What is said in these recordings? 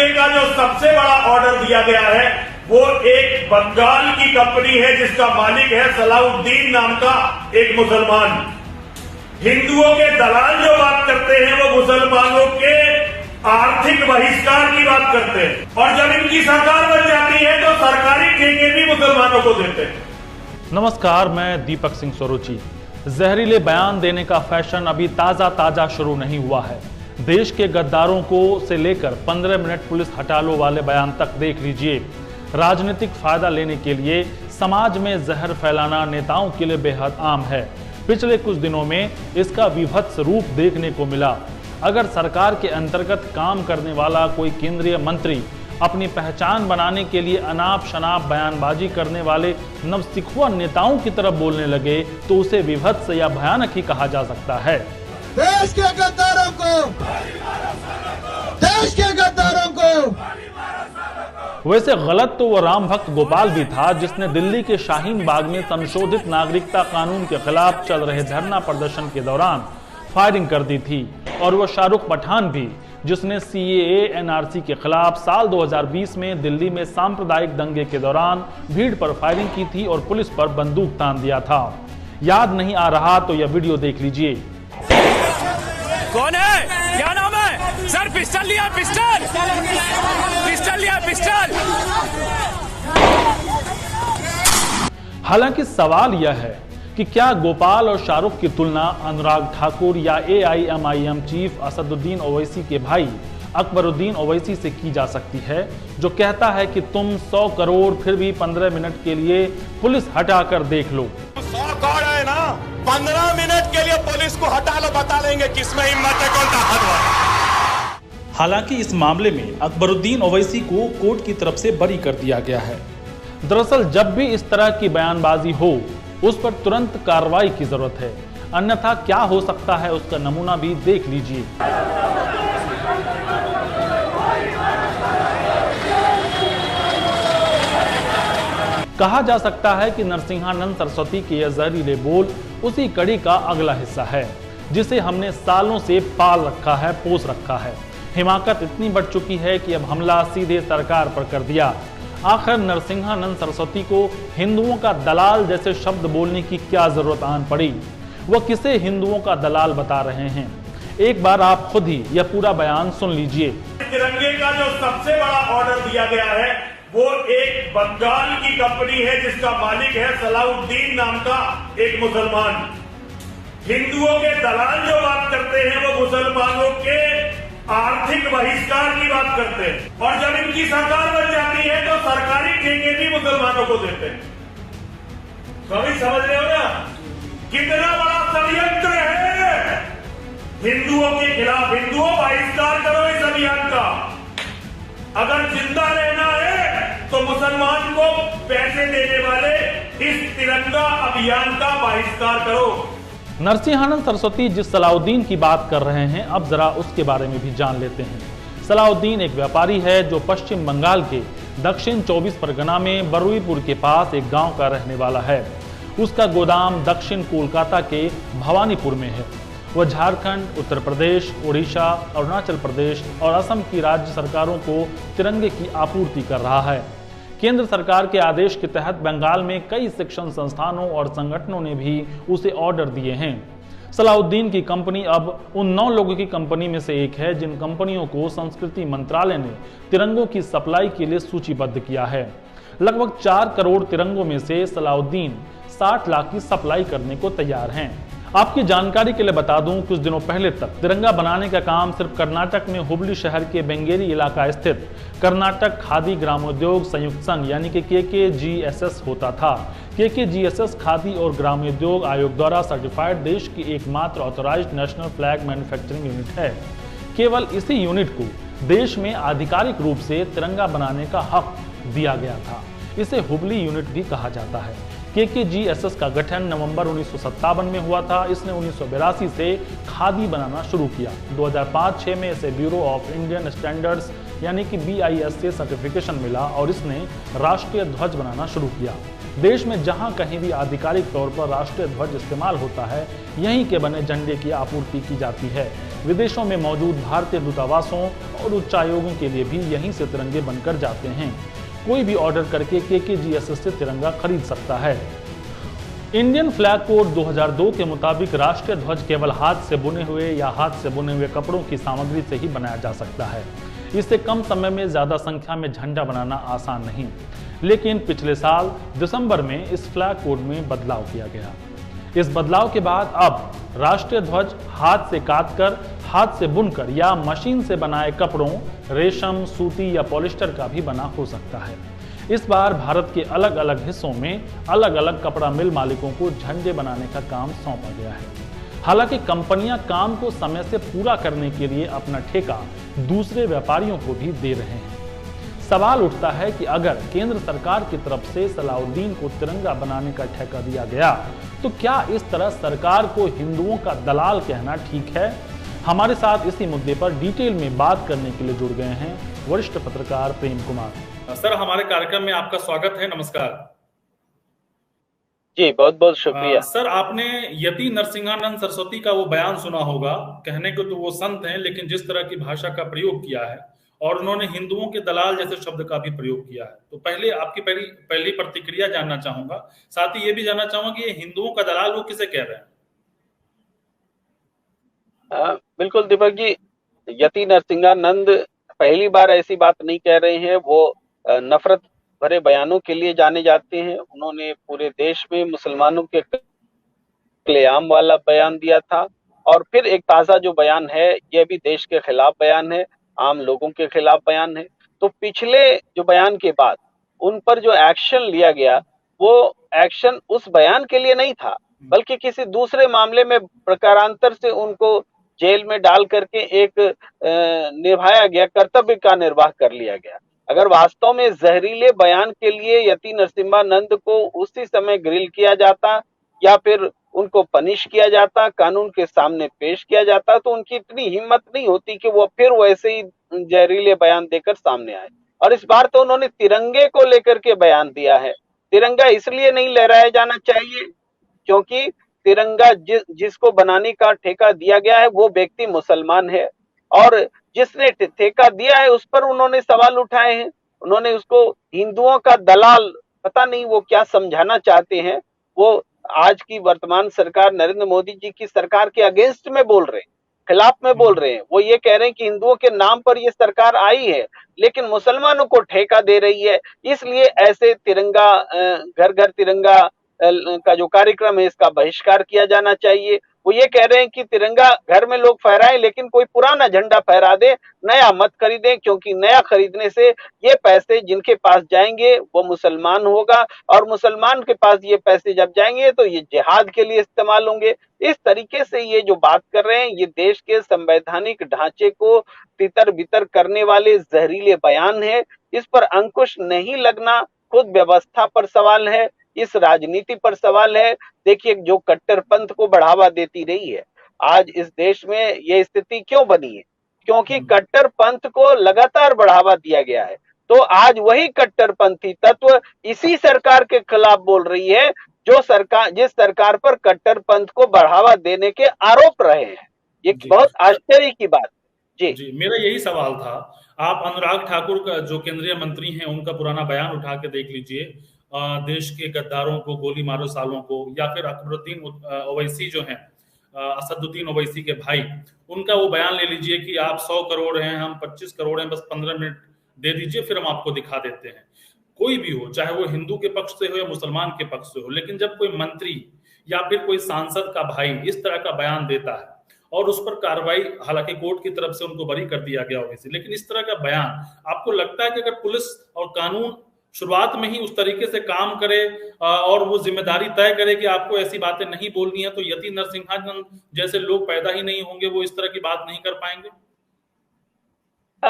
तिरंगे का जो सबसे बड़ा ऑर्डर दिया गया है वो एक बंगाल की कंपनी है जिसका मालिक है सलाउद्दीन नाम का एक मुसलमान। हिंदुओं के दलाल जो बात करते हैं वो मुसलमानों के आर्थिक बहिष्कार की बात करते हैं, और जब इनकी सरकार बन जाती है तो सरकारी ठेके भी मुसलमानों को देते हैं। नमस्कार, मैं दीपक सिंह सोरोची। जहरीले बयान देने का फैशन अभी ताजा शुरू नहीं हुआ है। देश के गद्दारों को से लेकर 15 मिनट पुलिस हटा लो वाले बयान तक देख लीजिए। राजनीतिक फायदा लेने के लिए समाज में जहर फैलाना नेताओं के लिए बेहद आम है। पिछले कुछ दिनों में इसका विभत्स रूप देखने को मिला। अगर सरकार के अंतर्गत काम करने वाला कोई केंद्रीय मंत्री अपनी पहचान बनाने के लिए अनाप शनाप बयानबाजी करने वाले नवसिखुआ नेताओं की तरफ बोलने लगे तो उसे विभत्स या भयानक ही कहा जा सकता है। देश के गद्दारों को, देश के गद्दारों को। वैसे गलत तो वो राम भक्त गोपाल भी था जिसने दिल्ली के शाहीन बाग में संशोधित नागरिकता कानून के खिलाफ चल रहे धरना प्रदर्शन के दौरान फायरिंग कर दी थी, और वो शाहरुख पठान भी जिसने CAA NRC के खिलाफ साल 2020 में दिल्ली में सांप्रदायिक दंगे के दौरान भीड़ पर फायरिंग की थी और पुलिस पर बंदूक तान दिया था। याद नहीं आ रहा तो यह वीडियो देख लीजिए। कौन है? क्या नाम है? सर पिस्टल लिया, पिस्टल लिया, पिस्टल। हालांकि सवाल यह है कि क्या गोपाल और शाहरुख की तुलना अनुराग ठाकुर या AIMIM चीफ असदुद्दीन ओवैसी के भाई अकबरुद्दीन ओवैसी से की जा सकती है, जो कहता है कि तुम 100 करोड़ फिर भी 15 मिनट के लिए पुलिस हटाकर देख लो। 100 करोड़ है ना, 15 मिनट के लिए पुलिस को हटा लो, बता देंगे किसमें हिम्मत है, कौन ताकत है। हालांकि इस मामले में अकबरुद्दीन ओवैसी को कोर्ट की तरफ से बरी कर दिया गया है। दरअसल जब भी इस तरह की बयानबाजी हो उस पर तुरंत कार्रवाई की जरूरत है, अन्यथा क्या हो सकता है उसका नमूना भी देख लीजिए। कहा जा सकता है कि नरसिंहानंद सरस्वती के यह जहरीले बोल उसी कड़ी का अगला हिस्सा है जिसे हमने सालों से पाल रखा है, पोस रखा है। हिमाकत इतनी बढ़ चुकी है कि अब हमला सीधे सरकार पर कर दिया। आखिर नरसिंहानंद सरस्वती को हिंदुओं का दलाल जैसे शब्द बोलने की क्या जरूरत आन पड़ी? वह किसे हिंदुओं का दलाल बता रहे हैं? एक बार आप खुद ही यह पूरा बयान सुन लीजिए। तिरंगे का जो सबसे बड़ा ऑर्डर दिया गया है वो एक बंगाल की कंपनी है जिसका मालिक है सलाउद्दीन नाम का एक मुसलमान। हिंदुओं के दलाल जो बात करते हैं वो मुसलमानों के आर्थिक बहिष्कार की बात करते हैं, और जब इनकी सरकार बन जाती है तो सरकारी ठेके भी मुसलमानों को देते हैं। कभी समझ रहे हो ना कितना बड़ा षड्यंत्र है हिंदुओं के खिलाफ। हिंदुओं बहिष्कार करो इस अभियान का। अगर जिंदा रहना है तो मुसलमान को पैसे देने वाले इस तिरंगा अभियान का बहिष्कार करो। नरसिंहानंद सरस्वती जिस सलाउद्दीन की बात कर रहे हैं, अब जरा उसके बारे में भी जान लेते हैं। सलाउद्दीन एक व्यापारी है जो पश्चिम बंगाल के दक्षिण 24 परगना में बरुईपुर के पास एक गांव का रहने वाला है। उसका गोदाम दक्षिण कोलकाता के भवानीपुर में है। वह झारखंड, उत्तर प्रदेश, उड़ीसा, अरुणाचल प्रदेश और असम की राज्य सरकारों को तिरंगे की आपूर्ति कर रहा है। केंद्र सरकार के आदेश के तहत बंगाल में कई शिक्षण संस्थानों और संगठनों ने भी उसे ऑर्डर दिए हैं। सलाउद्दीन की कंपनी अब उन 9 लोगों की कंपनी में से एक है जिन कंपनियों को संस्कृति मंत्रालय ने तिरंगों की सप्लाई के लिए सूचीबद्ध किया है। लगभग 4 करोड़ तिरंगों में से सलाउद्दीन 60 लाख की सप्लाई करने को तैयार हैं। आपकी जानकारी के लिए बता दूं, कुछ दिनों पहले तक तिरंगा बनाने का काम सिर्फ कर्नाटक में हुबली शहर के बेंगेरी इलाका स्थित कर्नाटक खादी ग्रामोद्योग संयुक्त संघ यानी कि KKGSS होता था। KKGSS खादी और ग्रामोद्योग आयोग द्वारा सर्टिफाइड देश की एकमात्र authorised national flag manufacturing unit है। केवल इसी यूनिट को देश में आधिकारिक रूप से तिरंगा बनाने का हक दिया गया था। इसे हुबली यूनिट भी कहा जाता है। KKGSS का गठन नवंबर 1957 में हुआ था। इसने 1982 से खादी बनाना शुरू किया। 2005-06 में इसे ब्यूरो ऑफ इंडियन स्टैंडर्ड्स यानी कि BIS से सर्टिफिकेशन मिला और इसने राष्ट्रीय ध्वज बनाना शुरू किया। देश में जहां कहीं भी आधिकारिक तौर पर राष्ट्रीय ध्वज इस्तेमाल होता है, यहीं के बने झंडे की आपूर्ति की जाती है। विदेशों में मौजूद भारतीय दूतावासों और उच्चायोगों के लिए भी यहीं से तिरंगे बनकर जाते हैं। कोई भी ऑर्डर करके KKGS से तिरंगा खरीद सकता है। इंडियन फ्लैग कोड 2002 के मुताबिक राष्ट्रीय ध्वज केवल हाथ से बुने हुए या हाथ से बुने हुए कपड़ों की सामग्री से ही बनाया जा सकता है। इससे कम समय में ज्यादा संख्या में झंडा बनाना आसान नहीं, लेकिन पिछले साल दिसंबर में इस फ्लैग कोड में बदलाव किया गया। इस बदलाव के बाद अब राष्ट्रीय ध्वज हाथ से काटकर, हाथ से बुनकर या मशीन से बनाए कपड़ों, रेशम, सूती या पॉलिस्टर का भी बना हो सकता है। इस बार भारत के अलग अलग हिस्सों में अलग अलग कपड़ा मिल मालिकों को झंडे बनाने का काम सौंपा गया है। हालांकि कंपनियां काम को समय से पूरा करने के लिए अपना ठेका दूसरे व्यापारियों को भी दे रहे हैं। सवाल उठता है कि अगर केंद्र सरकार की तरफ से सलाउद्दीन को तिरंगा बनाने का ठेका दिया गया तो क्या इस तरह सरकार को हिंदुओं का दलाल कहना ठीक है? हमारे साथ इसी मुद्दे पर डिटेल में बात करने के लिए जुड़ गए हैं वरिष्ठ पत्रकार प्रेम कुमार। सर, हमारे कार्यक्रम में आपका स्वागत है। नमस्कार जी, बहुत बहुत शुक्रिया। सर, आपने यति नरसिंहानंद सरस्वती का वो बयान सुना होगा। कहने को तो वो संत हैं, लेकिन जिस तरह की भाषा का प्रयोग किया है और उन्होंने हिंदुओं के दलाल जैसे शब्द का भी प्रयोग किया है, तो पहले आपकी पहली प्रतिक्रिया जानना चाहूंगा। साथ ही ये भी जानना चाहूंगा कि ये हिंदुओं का दलाल वो किसे कह रहे हैं? बिल्कुल दीपक जी, यति नरसिंहानंद पहली बार ऐसी बात नहीं कह रहे हैं। वो नफरत भरे बयानों के लिए जाने जाते हैं। उन्होंने पूरे देश में मुसलमानों के कत्लेआम वाला बयान दिया था, और फिर एक ताजा जो बयान है यह भी देश के खिलाफ बयान है, आम लोगों के खिलाफ बयान है। तो पिछले जो बयान के बाद उन पर जो एक्शन लिया गया वो एक्शन उस बयान के लिए नहीं था, बल्कि किसी दूसरे मामले में प्रकारांतर से उनको जेल में डाल करके एक निभाया गया कर्तव्य का निर्वाह कर लिया गया। अगर वास्तव में जहरीले बयान के लिए यति नरसिम्हानंद को उसी समय ग्रिल किया जाता या फिर उनको पनिश किया जाता, कानून के सामने पेश किया जाता, तो उनकी इतनी हिम्मत नहीं होती कि वो फिर वैसे ही जहरीले बयान देकर सामने आए। और इस बार तो उन्होंने तिरंगे को लेकर के बयान दिया है। तिरंगा इसलिए नहीं लहराया जाना चाहिए क्योंकि तिरंगा जिसको बनाने का ठेका दिया गया है वो व्यक्ति मुसलमान है, और जिसने ठेका दिया है उस पर उन्होंने सवाल उठाए हैं। उन्होंने उसको हिंदुओं का दलाल, पता नहीं वो क्या समझाना चाहते हैं। वो आज की वर्तमान सरकार, नरेंद्र मोदी जी की सरकार के अगेंस्ट में बोल रहे हैं, खिलाफ में बोल रहे हैं। वो ये कह रहे हैं कि हिंदुओं के नाम पर ये सरकार आई है लेकिन मुसलमानों को ठेका दे रही है, इसलिए ऐसे तिरंगा, घर घर तिरंगा का जो कार्यक्रम है इसका बहिष्कार किया जाना चाहिए। वो ये कह रहे हैं कि तिरंगा घर में लोग फहराएं लेकिन कोई पुराना झंडा फहरा दे, नया मत खरीदें, क्योंकि नया खरीदने से ये पैसे जिनके पास जाएंगे वो मुसलमान होगा, और मुसलमान के पास ये पैसे जब जाएंगे तो ये जिहाद के लिए इस्तेमाल होंगे। इस तरीके से ये जो बात कर रहे हैं ये देश के संवैधानिक ढांचे को तितर बितर करने वाले जहरीले बयान है। इस पर अंकुश नहीं लगना खुद व्यवस्था पर सवाल है, इस राजनीति पर सवाल है। देखिए, जो कट्टरपंथ को बढ़ावा देती रही है, आज इस देश में ये स्थिति क्यों बनी है? क्योंकि कट्टरपंथ को लगातार बढ़ावा दिया गया है। तो आज वही कट्टरपंथी तत्व इसी सरकार के खिलाफ बोल रही है जो सरकार, जिस सरकार पर कट्टरपंथ को बढ़ावा देने के आरोप रहे हैं। ये बहुत आश्चर्य की बात है। जी, मेरा यही सवाल था। आप अनुराग ठाकुर का जो केंद्रीय मंत्री हैं उनका पुराना बयान उठा के देख लीजिए, देश के गद्दारों को गोली मारो सालों को, या फिर अकबरुद्दीन ओवैसी जो हैं, असदुद्दीन ओवैसी के भाई, उनका वो बयान ले लीजिए कि आप 100 करोड़ हैं, हम 25 करोड़ हैं, बस 15 मिनट दे दीजिए फिर हम आपको दिखा देते हैं। कोई भी हो, चाहे वो हिंदू के पक्ष से हो या मुसलमान के पक्ष से हो, लेकिन जब कोई मंत्री या फिर कोई सांसद का भाई इस तरह का बयान देता है और उस पर कार्रवाई, हालांकि कोर्ट की तरफ से उनको बरी कर दिया गया ओवैसी, लेकिन इस तरह का बयान, आपको लगता है कि अगर पुलिस और कानून शुरुआत में ही उस तरीके से काम करे और वो जिम्मेदारी तय करे कि आपको ऐसी बातें नहीं बोलनी है, तो यति नरसिंहानंद जैसे लोग पैदा ही नहीं होंगे, वो इस तरह की बात नहीं कर पाएंगे?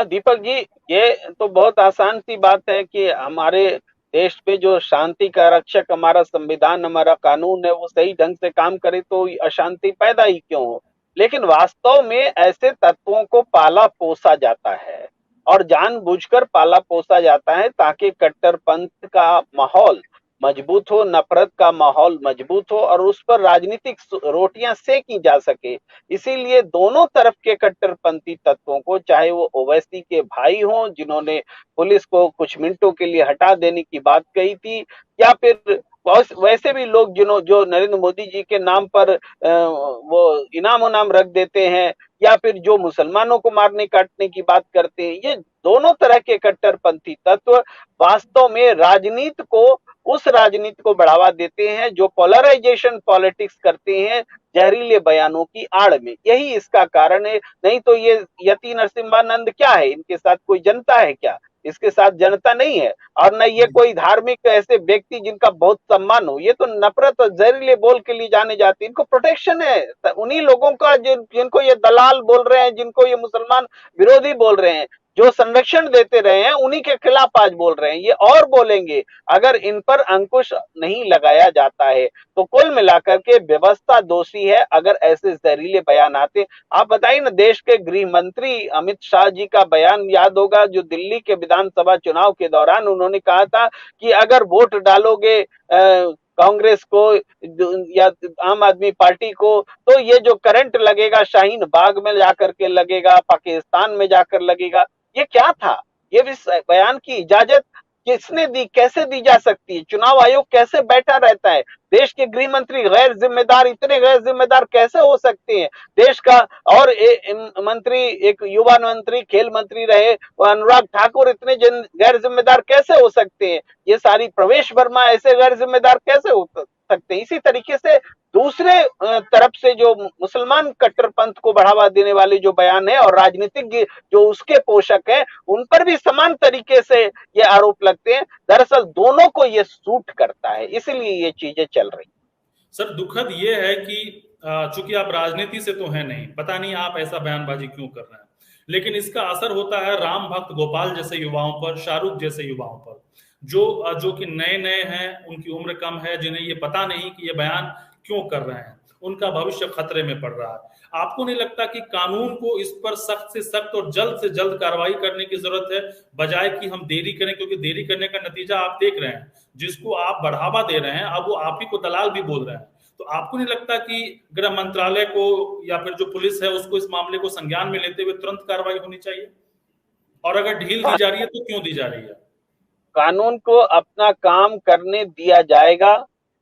दीपक जी, ये तो बहुत आसान सी बात है कि हमारे देश में जो शांति का रक्षक हमारा संविधान, हमारा कानून है, वो सही ढंग से काम करे तो अशांति पैदा ही क्यों हो। लेकिन वास्तव में ऐसे तत्वों को पाला पोसा जाता है और जानबूझकर पाला पोसा जाता है ताकि कट्टरपंथ का माहौल मजबूत हो, नफरत का माहौल मजबूत हो और उस पर राजनीतिक रोटियां सेकी जा सके। इसीलिए दोनों तरफ के कट्टरपंथी तत्वों को, चाहे वो ओवैसी के भाई हों जिन्होंने पुलिस को कुछ मिनटों के लिए हटा देने की बात कही थी, या फिर वैसे भी लोग जो नरेंद्र मोदी जी के नाम पर वो इनाम उनाम रख देते हैं, या फिर जो मुसलमानों को मारने काटने की बात करते हैं, ये दोनों तरह के कट्टरपंथी तत्व वास्तव में उस राजनीति को बढ़ावा देते हैं जो पोलराइजेशन पॉलिटिक्स करते हैं जहरीले बयानों की आड़ में। यही इसका कारण है। नहीं तो ये यति नरसिम्हानंद क्या है, इनके साथ कोई जनता है क्या? इसके साथ जनता नहीं है। और न ये कोई धार्मिक ऐसे व्यक्ति जिनका बहुत सम्मान हो। ये तो नफरत और जहरीले बोल के लिए जाने जाते हैं। इनको प्रोटेक्शन है उन्हीं लोगों का जिनको ये दलाल बोल रहे हैं, जिनको ये मुसलमान विरोधी बोल रहे हैं, जो संरक्षण देते रहे हैं, उन्हीं के खिलाफ आज बोल रहे हैं। ये और बोलेंगे अगर इन पर अंकुश नहीं लगाया जाता है। तो कुल मिलाकर के व्यवस्था दोषी है अगर ऐसे जहरीले बयान आते। आप बताइए ना, देश के गृह मंत्री अमित शाह जी का बयान याद होगा, जो दिल्ली के विधानसभा चुनाव के दौरान उन्होंने कहा था कि अगर वोट डालोगे कांग्रेस को या आम आदमी पार्टी को, तो ये जो करंट लगेगा शाहीन बाग में जाकर के लगेगा, पाकिस्तान में जाकर लगेगा। ये क्या था? ये बयान की इजाजत किसने दी, कैसे दी जा सकती है? चुनाव आयोग कैसे बैठा रहता है? देश के गृह मंत्री गैर जिम्मेदार, इतने गैर जिम्मेदार कैसे हो सकते हैं? देश का और मंत्री, एक युवा मंत्री, खेल मंत्री रहे अनुराग ठाकुर, इतने गैर जिम्मेदार कैसे हो सकते हैं? ये सारी प्रवेश वर्मा ऐसे गैर जिम्मेदार कैसे हो सकते हैं? इसी तरीके से दूसरे तरफ से जो मुसलमान कट्टरपंथ को बढ़ावा देने वाले जो बयान है और राजनीतिज्ञ जो उसके पोषक हैं, उन पर भी समान तरीके से ये आरोप लगते हैं। दरअसल दोनों को ये सूट करता है, इसलिए ये चीजें चल रही। सर, दुखद ये है कि चूंकि आप राजनीति से तो हैं नहीं, पता नहीं आप ऐसा बयानबाजी क्यों कर रहे हैं, लेकिन इसका असर होता है राम भक्त गोपाल जैसे युवाओं पर, शाहरुख जैसे युवाओं पर, जो कि नए नए हैं, उनकी उम्र कम है, जिन्हें ये पता नहीं कि ये बयान क्यों कर रहे हैं, उनका भविष्य खतरे में पड़ रहा है। आपको नहीं लगता कि कानून को इस पर सख्त से सख्त और जल्द से जल्द कार्रवाई करने की जरूरत है, बजाय कि हम देरी करें? क्योंकि देरी करने का नतीजा आप देख रहे हैं, जिसको आप बढ़ावा दे रहे हैं अब वो आप ही को दलाल भी बोल रहे हैं। तो आपको नहीं लगता कि गृह मंत्रालय को या फिर जो पुलिस है उसको इस मामले को संज्ञान में लेते हुए तुरंत कार्रवाई होनी चाहिए? और अगर ढील दी जा रही है तो क्यों दी जा रही है? कानून को अपना काम करने दिया जाएगा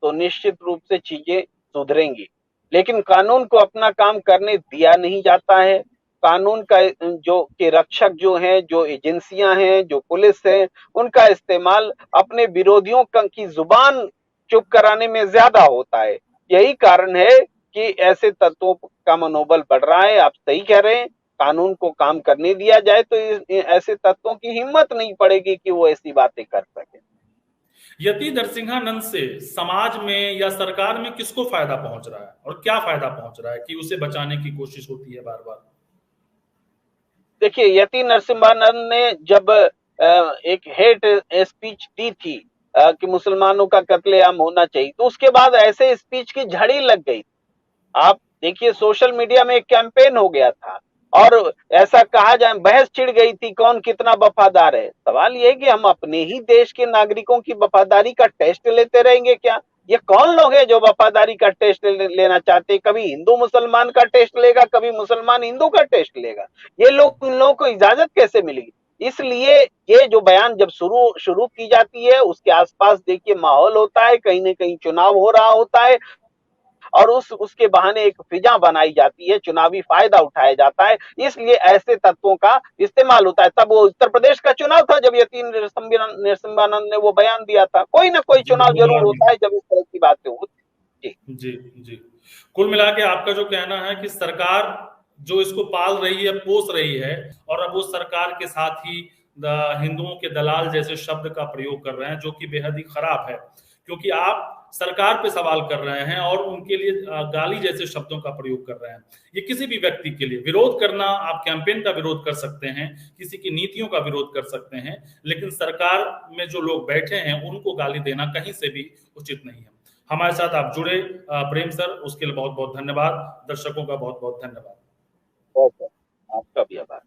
तो निश्चित रूप से चीजें सुधरेंगी, लेकिन कानून को अपना काम करने दिया नहीं जाता है। कानून का जो के रक्षक जो हैं, जो एजेंसियां हैं, जो पुलिस है, उनका इस्तेमाल अपने विरोधियों की जुबान चुप कराने में ज्यादा होता है। यही कारण है कि ऐसे तत्वों का मनोबल बढ़ रहा है। आप सही कह रहे हैं, कानून को काम करने दिया जाए तो ऐसे तत्वों की हिम्मत नहीं पड़ेगी कि वो ऐसी बातें कर सके। यति नरसिम्हानंद से समाज में या सरकार में किसको फायदा पहुंच रहा है और क्या फायदा पहुंच रहा है कि उसे बचाने की कोशिश होती है बार बार? देखिए, यति नरसिम्हानंद ने जब एक हेट स्पीच दी थी कि मुसलमानों का कत्लेआम होना चाहिए, तो उसके बाद ऐसे स्पीच की झड़ी लग गई। आप देखिए, सोशल मीडिया में एक कैंपेन हो गया था और ऐसा कहा जाए, बहस छिड़ गई थी कौन कितना वफादार है। सवाल यह है कि हम अपने ही देश के नागरिकों की वफादारी का टेस्ट लेते रहेंगे क्या? ये कौन लोग हैं जो वफादारी का टेस्ट लेना चाहते हैं? कभी हिंदू मुसलमान का टेस्ट लेगा, कभी मुसलमान हिंदू का टेस्ट लेगा। ये लोग, उन लोगों को इजाजत कैसे मिलेगी? इसलिए ये जो बयान जब शुरू की जाती है, उसके आसपास देखिए माहौल होता है, कहीं न कहीं चुनाव हो रहा होता है और उसके बहाने एक फिजा बनाई जाती है, चुनावी फायदा उठाया जाता है। इसलिए ऐसे तत्वों का इस्तेमाल होता है। तब वो उत्तर प्रदेश का चुनाव था जब यति नरसिम्हानंद ने वो बयान दिया था। कोई ना कोई चुनाव जरूर होता है जब इस तरह की बातें होती। जी जी। कुल मिला के आपका जो कहना है कि सरकार जो इसको पाल रही है, पोस रही है, और अब वो सरकार के साथ ही हिंदुओं के दलाल जैसे शब्द का प्रयोग कर रहे हैं, जो कि बेहद ही खराब है, क्योंकि आप सरकार पे सवाल कर रहे हैं और उनके लिए गाली जैसे शब्दों का प्रयोग कर रहे हैं। ये किसी भी व्यक्ति के लिए विरोध करना, आप कैंपेन का विरोध कर सकते हैं, किसी की नीतियों का विरोध कर सकते हैं, लेकिन सरकार में जो लोग बैठे हैं उनको गाली देना कहीं से भी उचित नहीं है। हमारे साथ आप जुड़े प्रेम सर, उसके लिए बहुत बहुत धन्यवाद। दर्शकों का बहुत बहुत धन्यवाद। आपका भी आभार।